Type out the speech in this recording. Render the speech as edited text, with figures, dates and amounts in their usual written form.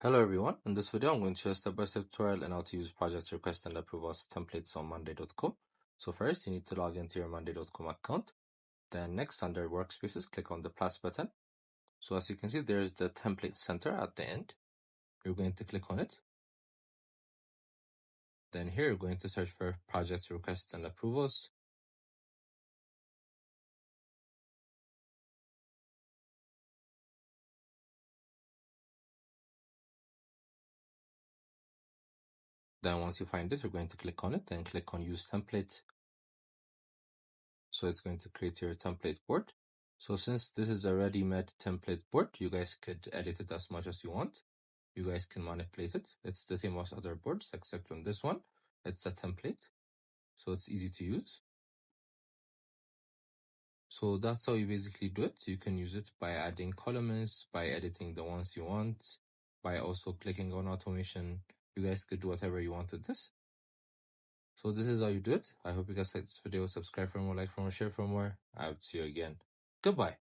Hello everyone, in this video I'm going to show a step-by-step tutorial on how to use project request and approvals templates on Monday.com. So first you need to log into your Monday.com account. Then next under workspaces, click on the plus button. So as you can see, there's the template center at the end. You're going to click on it. Then here you're going to search for project requests and approvals. Then once you find it, you're going to click on it, then click on use template. So it's going to create your template board. So since this is a ready-made template board, you guys could edit it as much as you want. You guys can manipulate it. It's the same as other boards, except on this one, it's a template. So it's easy to use. So that's how you basically do it. You can use it by adding columns, by editing the ones you want, by also clicking on automation. You guys could do whatever you want with this. So this is how you do it. I hope you guys liked this video. Subscribe for more, like for more, share for more. I would see you again. Goodbye.